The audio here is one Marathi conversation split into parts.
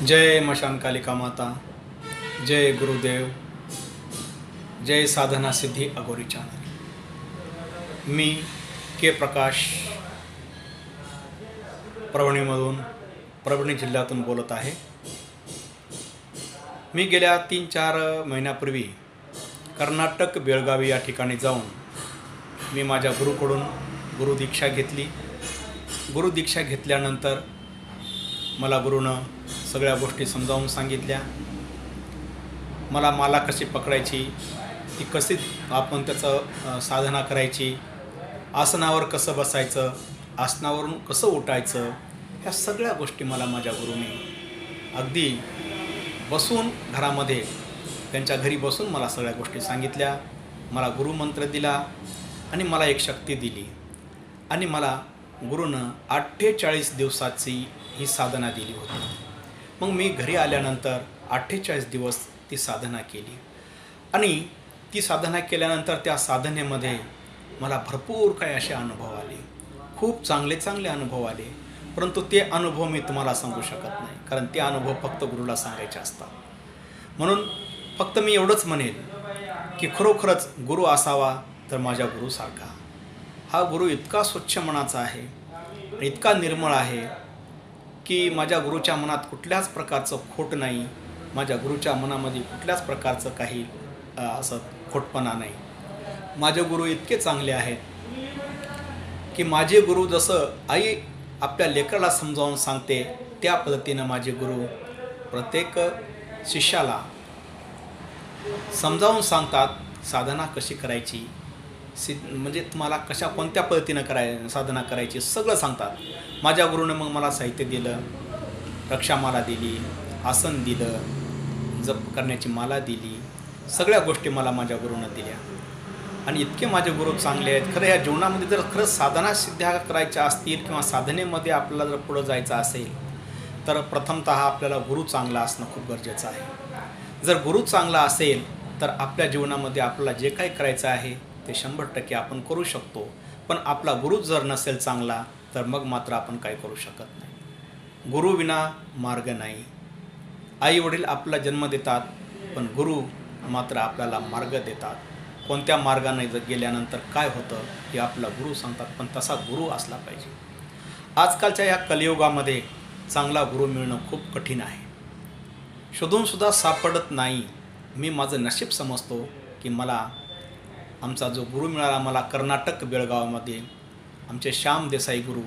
जय मशान कालिका माता, जय गुरुदेव, जय साधना सिद्धी अघोरी चॅनल। मी के प्रकाश परभणी जिल्ह्यातून बोलत आहे। मी गेल्या 3-4 महिन्यापूर्वी कर्नाटक बेळगावी या ठिकाणी जाऊन मी माझ्या गुरुकडून गुरुदीक्षा घेतली। गुरुदीक्षा घेतल्यानंतर मला गुरुनं सगळ्या गोष्टी समजावून सांगितल्या। मला माला कशी पकडायची, ती कशी आपण त्याचं साधना करायची, आसनावर कसं बसायचं, आसनावरून कसं उठायचं, ह्या सगळ्या गोष्टी मला माझ्या गुरुने अगदी बसून घरामध्ये त्यांच्या घरी बसून मला सगळ्या गोष्टी सांगितल्या। मला गुरुमंत्र दिला आणि मला एक शक्ती दिली आणि मला गुरुनं 48 दिवसाची ही साधना दिली होती। मग मी घरी आल्यानंतर 48 दिवस ती साधना केली आणि ती साधना केल्यानंतर त्या साधनेमध्ये मला भरपूर काही असे अनुभव आले, खूप चांगले अनुभव आले। परंतु ते अनुभव मी तुम्हाला सांगू शकत नाही, कारण ते अनुभव फक्त गुरुला सांगायचे असतात। म्हणून फक्त मी एवढंच म्हणेल की खरोखरच गुरु असावा तर माझ्या गुरुसारखा। हा गुरु इतका स्वच्छ मनाचा आहे, इतका निर्मळ आहे की माझ्या गुरुच्या मनात कुठल्याच प्रकारचं खोट नाही, माझ्या गुरुच्या मनामध्ये कुठल्याच प्रकारचं काही असं खोटपणा नाही। माझे गुरु इतके चांगले आहेत की माझे गुरु जसं आई आपल्या लेकराला समजावून सांगते त्या पद्धतीनं माझे गुरु प्रत्येक शिष्याला समजावून सांगतात साधना कशी करायची, म्हणजे तुम्हाला कोणत्या पद्धतीनं साधना करायची सगळं सांगतात। माझ्या गुरुनं मग मला साहित्य दिलं, रक्षामाला दिली, आसन दिलं, जप करण्याची माला दिली, सगळ्या गोष्टी मला माझ्या गुरुनं दिल्या। आणि इतके माझे गुरु चांगले आहेत। खरं या जीवनामध्ये जर खरंच साधना सिद्ध्या करायच्या असतील किंवा साधनेमध्ये आपल्याला जर पुढं जायचं असेल तर प्रथमतः आपल्याला गुरु चांगला असणं खूप गरजेचं आहे। जर गुरु चांगला असेल तर आपल्या जीवनामध्ये आपल्याला जे काही करायचं आहे ते 100% आपण करू शकतो। पण आपला गुरु जर नसेल चांगला तर मग मात्र आपण काही करू शकत नाही। गुरुविना मार्ग नाही। आई वडील आपला जन्म देतात, पण गुरु मात्र आपल्याला मार्ग देतात। कोणत्या मार्गाने गेल्यानंतर काय होतं हे आपला गुरु सांगतात, पण तसा गुरु असला पाहिजे। आजकालच्या या कलियुगामध्ये चांगला गुरु मिळणं खूप कठीण आहे, शोधूनसुद्धा सापडत नाही। मी माझं नशीब समजतो की मला आमचा जो गुरु मिळाला, मला कर्नाटक बेळगावमध्ये आमचे श्याम देसाई गुरु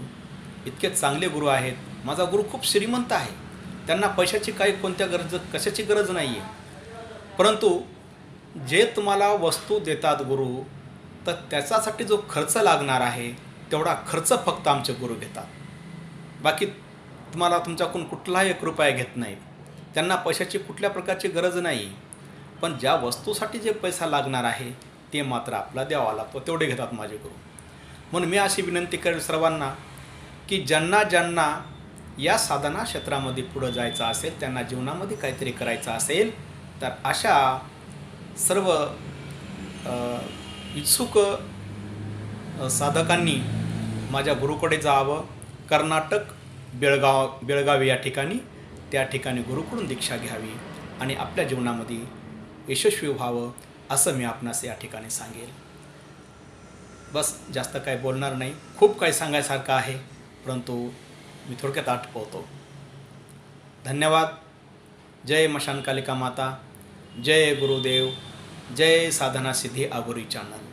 इतके चांगले गुरु आहेत। माझा गुरु खूप श्रीमंत आहे, त्यांना पैशाची कशाची गरज नाही आहे। परंतु जे तुम्हाला वस्तू देतात गुरु, तर त्याच्यासाठी जो खर्च लागणार आहे तेवढा खर्च फक्त आमचे गुरु घेतात। बाकी तुम्हाला तुमच्याकडून कुठलाही 1 रुपया घेत नाहीत, त्यांना पैशाची कुठल्या प्रकारची गरज नाही। पण ज्या वस्तूसाठी जे पैसा लागणार आहे ते मात्र आपला द्यावा लागतो, तेवढे घेतात माझे गुरु। म्हणून मी अशी विनंती करेल सर्वांना की ज्यांना या साधना क्षेत्रामध्ये पुढं जायचं असेल, त्यांना जीवनामध्ये काहीतरी करायचं असेल, तर अशा सर्व इच्छुक साधकांनी माझ्या गुरुकडे जावं। कर्नाटक बेळगावी या ठिकाणी, त्या ठिकाणी गुरुकडून दीक्षा घ्यावी आणि आपल्या जीवनामध्ये यशस्वी व्हावं, असं मी आपणास या ठिकाणी सांगेल। बस जास्त काही बोलणार नाही, खूप काही सांगायसारखं आहे, परंतु मी थोडक्यात आटपवतो। धन्यवाद। जय मशान कालिका माता, जय गुरुदेव, जय साधना सिद्धी अघोरी चॅनल।